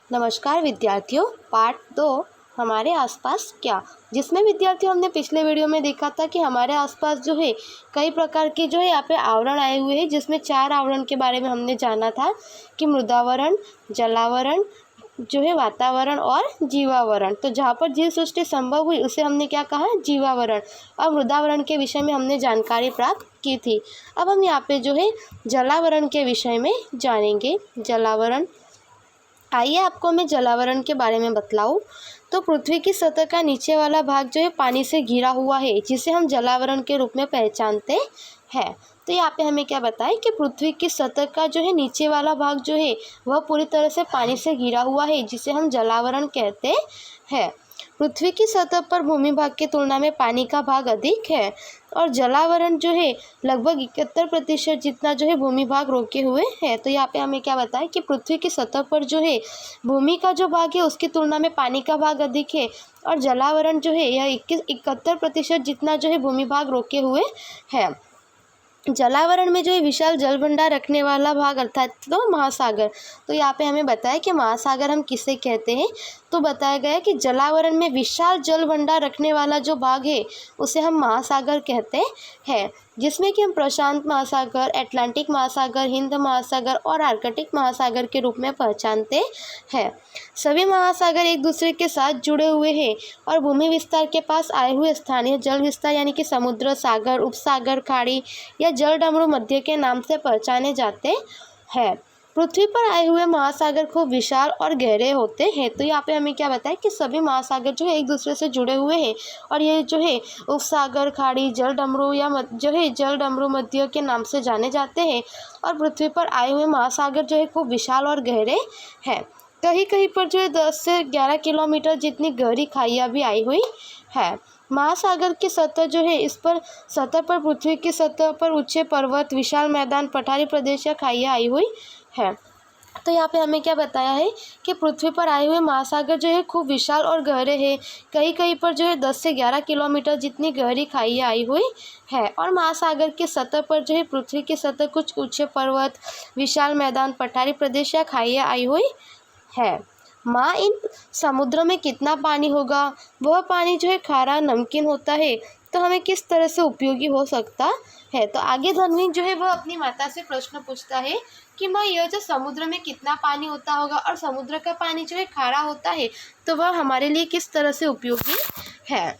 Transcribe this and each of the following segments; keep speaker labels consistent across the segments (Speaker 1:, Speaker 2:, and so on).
Speaker 1: नमस्कार विद्यार्थियों, पार्ट 2 हमारे आसपास क्या, जिसमें विद्यार्थियों हमने पिछले वीडियो में देखा था कि हमारे आसपास जो है कई प्रकार के जो है यहाँ पे आवरण आए हुए हैं, जिसमें 4 आवरण के बारे में हमने जाना था कि मृदावरण, जलावरण, जो है वातावरण और जीवावरण। तो जहाँ पर जीव सृष्टि संभव हुई उसे हमने क्या कहा, जीवावरण। और मृदावरण के विषय में हमने जानकारी प्राप्त की थी। अब हम यहाँ पे जो है जलावरण के विषय में जानेंगे। जलावरण, आइए आपको मैं जलावरण के बारे में बतलाऊं। तो पृथ्वी की सतह का नीचे वाला भाग जो है पानी से घिरा हुआ है, जिसे हम जलावरण के रूप में पहचानते हैं। तो यहाँ पे हमें क्या बताएं कि पृथ्वी की सतह का जो है नीचे वाला भाग जो है वह पूरी तरह से पानी से घिरा हुआ है, जिसे हम जलावरण कहते हैं। पृथ्वी की सतह पर भूमि भाग की तुलना में पानी का भाग अधिक है और जलावरण जो है लगभग 71% जितना जो है भूमि भाग रोके हुए है। तो यहाँ पे हमें क्या बताएं कि पृथ्वी की सतह पर जो है भूमि का जो भाग है उसकी तुलना में पानी का भाग अधिक है और जलावरण जो है यह 71% जितना जो है भूमि भाग रोके हुए है। जलावरण में जो है विशाल जल भंडार रखने वाला भाग अर्थात तो महासागर। तो यहाँ पे हमें बताया कि महासागर हम किसे कहते हैं। तो बताया गया कि जलावरण में विशाल जल भंडार रखने वाला जो भाग है उसे हम महासागर कहते हैं, जिसमें कि हम प्रशांत महासागर, अटलांटिक महासागर, हिंद महासागर और आर्कटिक महासागर के रूप में पहचानते हैं। सभी महासागर एक दूसरे के साथ जुड़े हुए हैं और भूमि विस्तार के पास आए हुए स्थानीय जल विस्तार यानी कि समुद्र, सागर, उपसागर, खाड़ी या जल डमरू मध्य के नाम से पहचाने जाते हैं। पृथ्वी पर आए हुए महासागर खूब विशाल और गहरे होते हैं। तो यहाँ पे हमें क्या बताया कि सभी महासागर जो है एक दूसरे से जुड़े हुए हैं और ये जो है उपसागर, खाड़ी, जल डमरू या जो है जल डमरू मध्य के नाम से जाने जाते हैं। और पृथ्वी पर आए हुए महासागर जो है खूब विशाल और गहरे हैं। कहीं कहीं पर जो है 10 से 11 किलोमीटर जितनी गहरी खाइयाँ भी आई हुई है। महासागर की सतह जो है इस पर सतह पर पृथ्वी की सतह पर ऊंचे पर्वत, विशाल मैदान, पठारी प्रदेश या खाइयाँ आई हुई है। तो यहाँ पे हमें क्या बताया है कि पृथ्वी पर आए हुए महासागर जो है खूब विशाल और गहरे हैं। कहीं कहीं पर जो है 10 से 11 किलोमीटर जितनी गहरी खाइयाँ आई हुई है। और महासागर की सतह पर जो है पृथ्वी की सतह कुछ ऊंचे पर्वत, विशाल मैदान, पठारी प्रदेश या खाइयाँ आई हुई है। माँ, इन समुद्रों में कितना पानी होगा? वह पानी जो है खारा, नमकीन होता है, तो हमें किस तरह से उपयोगी हो सकता है? तो आगे धनवी जो है वह अपनी माता से प्रश्न पूछता है कि माँ, यह जो समुद्र में कितना पानी होता होगा और समुद्र का पानी जो है खारा होता है, तो वह हमारे लिए किस तरह से उपयोगी है?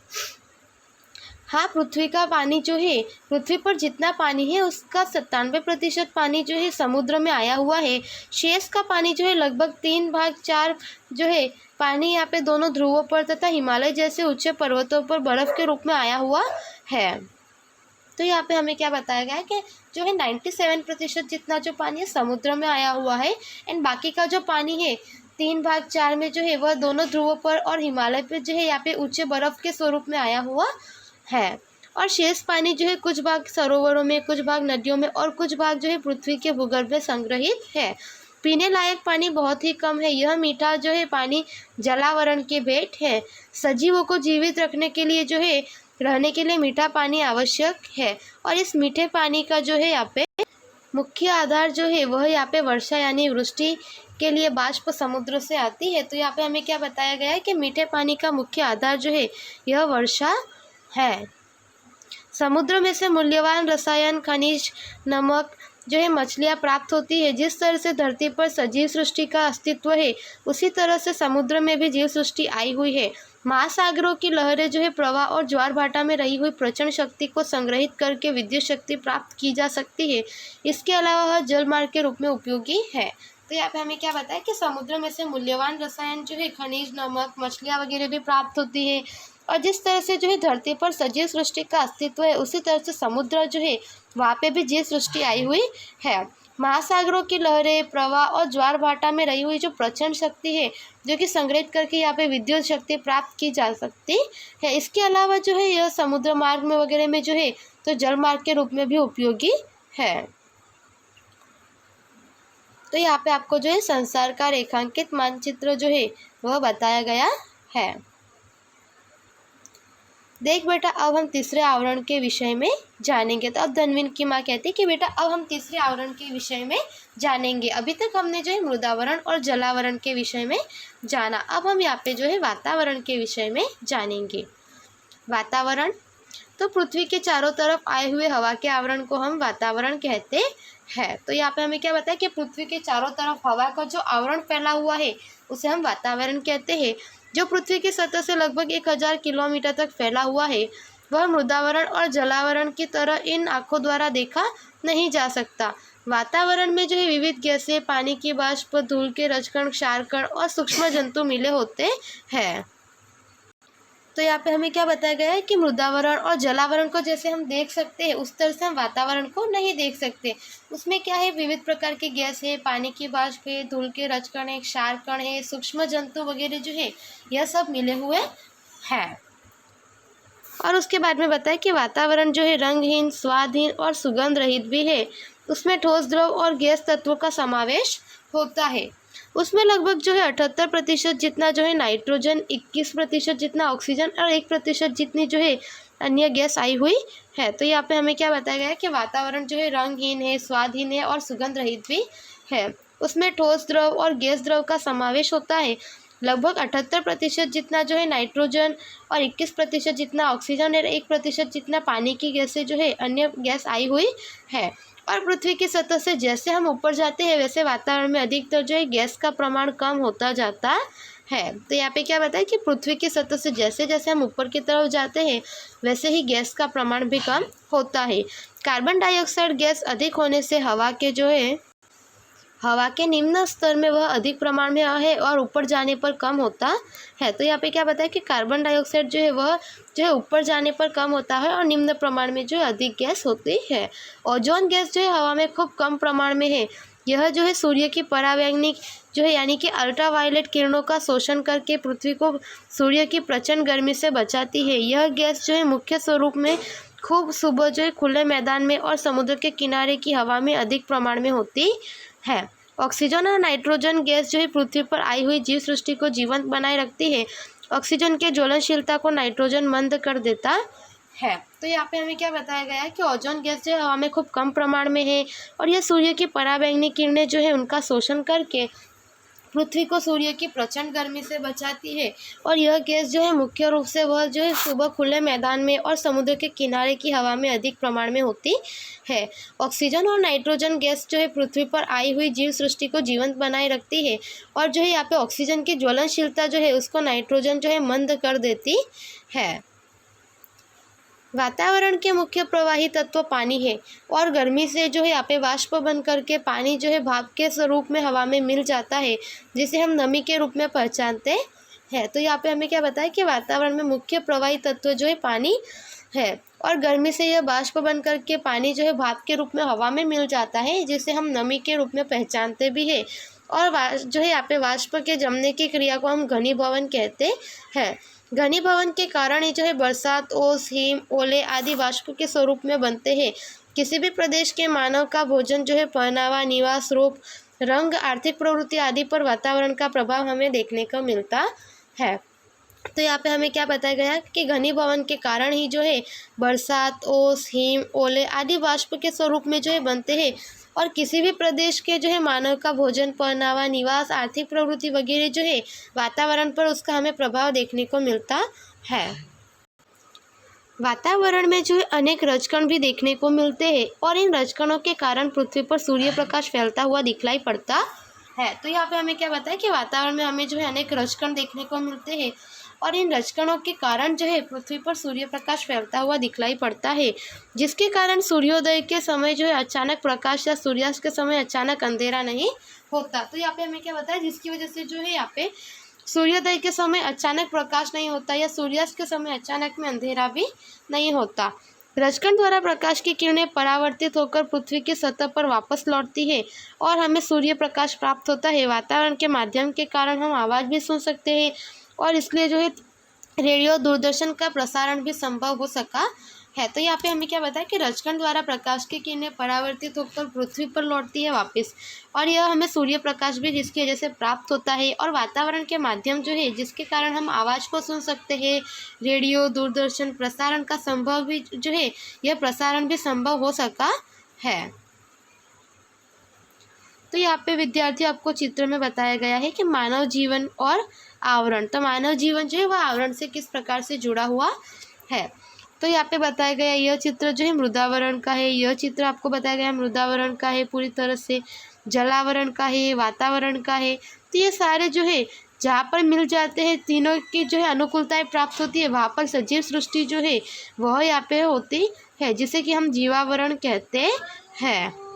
Speaker 1: हाँ, पृथ्वी का पानी जो है, पृथ्वी पर जितना पानी है उसका 97% पानी जो है समुद्र में आया हुआ है। शेष का पानी जो है लगभग 3/4 जो है पानी यहाँ पे दोनों ध्रुवों पर तथा हिमालय जैसे ऊंचे पर्वतों पर बर्फ के रूप में आया हुआ है। तो यहाँ पे हमें क्या बताया गया है कि जो है 97% जितना जो पानी है समुद्र में आया हुआ है एंड बाकी का जो पानी है 3/4 में जो है वह दोनों ध्रुवों पर और हिमालय पे जो है यहाँ पे ऊंचे बर्फ के स्वरूप में आया हुआ है। और शेष पानी जो है कुछ भाग सरोवरों में, कुछ भाग नदियों में और कुछ भाग जो है पृथ्वी के भूगर्भ में संग्रहित है। पीने लायक पानी बहुत ही कम है। यह मीठा जो है पानी जलावरण की भेंट है। सजीवों को जीवित रखने के लिए जो है रहने के लिए मीठा पानी आवश्यक है और इस मीठे पानी का जो है यहाँ पे मुख्य आधार जो है वह यहाँ पे वर्षा यानी वृष्टि के लिए बाष्प समुद्र से आती है। तो यहाँ पे हमें क्या बताया गया है कि मीठे पानी का मुख्य आधार जो है यह वर्षा है। समुद्र में से मूल्यवान रसायन, खनिज, नमक जो है मछलियाँ प्राप्त होती है। जिस तरह से धरती पर सजीव सृष्टि का अस्तित्व है उसी तरह से समुद्र में भी जीव सृष्टि आई हुई है। महासागरों की लहरें जो है प्रवाह और ज्वार भाटा में रही हुई प्रचंड शक्ति को संग्रहित करके विद्युत शक्ति प्राप्त की जा सकती है। इसके अलावा वह जलमार्ग के रूप में उपयोगी है। तो यहाँ पे हमें क्या बताया कि समुद्र में से मूल्यवान रसायन जो है खनिज, नमक, मछलियाँ वगैरह भी प्राप्त होती है। और जिस तरह से जो है धरती पर सजीव सृष्टि का अस्तित्व है उसी तरह से समुद्र जो है वहाँ पे भी जीव सृष्टि आई हुई है। महासागरों की लहरें, प्रवाह और ज्वार भाटा में रही हुई जो प्रचंड शक्ति है जो कि संग्रहित करके यहाँ पे विद्युत शक्ति प्राप्त की जा सकती है। इसके अलावा जो है यह समुद्र मार्ग में वगैरह में जो है तो जल मार्ग के रूप में भी उपयोगी है। तो यहाँ पे आपको जो है संसार का रेखांकित मानचित्र जो है वह बताया गया है। देख बेटा, अब हम तीसरे आवरण के विषय में जानेंगे। तो अब धनविन की माँ कहती है कि बेटा अब हम तीसरे आवरण के विषय में जानेंगे। अभी तक हमने जो है मृदावरण और जलावरण के विषय में जाना, अब हम यहाँ पे जो है वातावरण के विषय में जानेंगे। वातावरण तो पृथ्वी के चारों तरफ आए हुए हवा के आवरण को हम वातावरण कहते हैं। तो यहाँ पे हमें क्या बताया कि पृथ्वी के चारों तरफ हवा का जो आवरण फैला हुआ है उसे हम वातावरण कहते हैं। जो पृथ्वी की सतह से लगभग 1000 किलोमीटर तक फैला हुआ है वह मृदावरण और जलावरण की तरह इन आँखों द्वारा देखा नहीं जा सकता। वातावरण में जो है विविध गैसें, पानी की वाष्प, धूल के रजकण, क्षारकण और सूक्ष्म जंतु मिले होते हैं। तो यहाँ पे हमें क्या बताया गया है कि मृदावरण और जलावरण को जैसे हम देख सकते हैं उस तरह से हम वातावरण को नहीं देख सकते। उसमें क्या है, विविध प्रकार के गैस है, पानी की वाष्प है, धूल के रजकण है, क्षारकण है, सूक्ष्म जंतु वगैरह जो है यह सब मिले हुए हैं। और उसके बाद में बताया कि वातावरण जो है रंगहीन, स्वादहीन और सुगंध रहित भी है। उसमें ठोस, द्रव और गैस तत्वों का समावेश होता है। उसमें लगभग जो है 78% जितना जो है नाइट्रोजन, 21% जितना ऑक्सीजन और 1% जितनी जो है अन्य गैस आई हुई है। तो यहाँ पे हमें क्या बताया गया है कि वातावरण जो है रंगहीन है, स्वादहीन है और सुगंध रहित भी है। उसमें ठोस, द्रव और गैस द्रव का समावेश होता है। लगभग 78% जितना जो है नाइट्रोजन और 21% जितना ऑक्सीजन और 1% जितना पानी की गैसें जो है अन्य गैस आई हुई है। और पृथ्वी की सतह से जैसे हम ऊपर जाते हैं वैसे वातावरण में अधिकतर जो है गैस का प्रमाण कम होता जाता है। तो यहाँ पे क्या बताया कि पृथ्वी की सतह से जैसे जैसे हम ऊपर की तरफ जाते हैं वैसे ही गैस का प्रमाण भी कम होता है। कार्बन डाइऑक्साइड गैस अधिक होने से हवा के निम्न स्तर में वह अधिक प्रमाण में है और ऊपर जाने पर कम होता है। तो यहाँ पे क्या बताया कि कार्बन डाइऑक्साइड जो है वह जो है ऊपर जाने पर कम होता है और निम्न प्रमाण में जो है अधिक गैस होती है। ओजोन गैस जो है हवा में खूब कम प्रमाण में है। यह जो है सूर्य की परावैंगनिक जो है यानी कि अल्ट्रावायलेट किरणों का शोषण करके पृथ्वी को सूर्य की प्रचंड गर्मी से बचाती है। यह गैस जो है मुख्य स्वरूप में खूब सुबह जो है खुले मैदान में और समुद्र के किनारे की हवा में अधिक प्रमाण में होती है। ऑक्सीजन और नाइट्रोजन गैस जो है पृथ्वी पर आई हुई जीव सृष्टि को जीवंत बनाए रखती है। ऑक्सीजन के ज्वलनशीलता को नाइट्रोजन मंद कर देता है। तो यहाँ पे हमें क्या बताया गया है कि ओजोन गैस जो है हवा में खूब कम प्रमाण में है और यह सूर्य की पराबैंगनी किरणें जो है उनका शोषण करके पृथ्वी को सूर्य की प्रचंड गर्मी से बचाती है। और यह गैस जो है मुख्य रूप से वह जो है सुबह खुले मैदान में और समुद्र के किनारे की हवा में अधिक प्रमाण में होती है। ऑक्सीजन और नाइट्रोजन गैस जो है पृथ्वी पर आई हुई जीव सृष्टि को जीवंत बनाए रखती है और जो है यहाँ पे ऑक्सीजन की ज्वलनशीलता जो है उसको नाइट्रोजन जो है मंद कर देती है। वातावरण के मुख्य प्रवाही तत्व पानी है और गर्मी से जो है यहाँ पे वाष्प बन करके पानी जो है भाप के स्वरूप में हवा में मिल जाता है जिसे हम नमी के रूप में पहचानते हैं। तो यहाँ पे हमें क्या बताया कि वातावरण में मुख्य प्रवाही तत्व जो है पानी है और गर्मी से यह वाष्प बन करके पानी जो है भाप के रूप में हवा में मिल जाता है जिसे हम नमी के रूप में पहचानते भी है। और जो है यहाँ पे वाष्प के जमने की क्रिया को हम घनीभवन कहते हैं। घनीभवन के कारण ही जो है बरसात, ओस, हिम, ओले आदि वाष्प के स्वरूप में बनते हैं। किसी भी प्रदेश के मानव का भोजन जो है पहनावा, निवास, रूप, रंग, आर्थिक प्रवृत्ति आदि पर वातावरण का प्रभाव हमें देखने को मिलता है। तो यहाँ पे हमें क्या बताया गया कि घनीभवन के कारण ही जो है बरसात, ओस, हिम, ओले आदि वाष्प के स्वरूप में जो है बनते हैं और किसी भी प्रदेश के जो है मानव का भोजन, पहनावा, निवास, आर्थिक प्रवृत्ति वगैरह जो है वातावरण पर उसका हमें प्रभाव देखने को मिलता है। वातावरण में जो है अनेक रजकण भी देखने को मिलते हैं और इन रजकणों के कारण पृथ्वी पर सूर्य प्रकाश फैलता हुआ दिखलाई पड़ता है। तो यहाँ पे हमें क्या बताया कि वातावरण में हमें जो है अनेक रजकण देखने को मिलते हैं और इन रजकणों के कारण जो है पृथ्वी पर सूर्य प्रकाश फैलता हुआ दिखलाई पड़ता है जिसके कारण सूर्योदय के समय जो है अचानक प्रकाश या सूर्यास्त के समय अचानक अंधेरा नहीं होता। तो यहाँ पे हमें क्या बताया जिसकी वजह से जो है यहाँ पे सूर्योदय के समय अचानक प्रकाश नहीं होता या सूर्यास्त के समय अचानक में अंधेरा भी नहीं होता। रजकण द्वारा प्रकाश की किरणें परावर्तित होकर पृथ्वी की सतह पर वापस लौटती है और हमें सूर्य प्रकाश प्राप्त होता है। वातावरण के माध्यम के कारण हम आवाज़ भी सुन सकते हैं और इसलिए जो है रेडियो, दूरदर्शन का प्रसारण भी संभव हो सका है। तो यहाँ पे हमें क्या बताया कि रजकण द्वारा प्रकाश की किरणें परावर्तित होकर पृथ्वी पर लौटती है वापस, और यह हमें सूर्य प्रकाश भी जिसकी वजह से प्राप्त होता है, और वातावरण के माध्यम जो है जिसके कारण हम आवाज़ को सुन सकते हैं, रेडियो दूरदर्शन प्रसारण का संभव भी जो है, यह प्रसारण भी संभव हो सका है। तो यहाँ पे विद्यार्थी आपको चित्र में बताया गया है कि मानव जीवन और आवरण। तो मानव जीवन जो है वह आवरण से किस प्रकार से जुड़ा हुआ है। तो यहाँ पे बताया गया यह चित्र जो है मृदावरण का है, यह चित्र आपको बताया गया मृदावरण का है पूरी तरह से, जलावरण का है, वातावरण का है। तो ये सारे जो है जहाँ पर मिल जाते हैं, तीनों की जो है अनुकूलताएं प्राप्त होती है, वहाँ पर सजीव सृष्टि जो है वह यहाँ पे होती है, जिसे कि हम जीवावरण कहते हैं।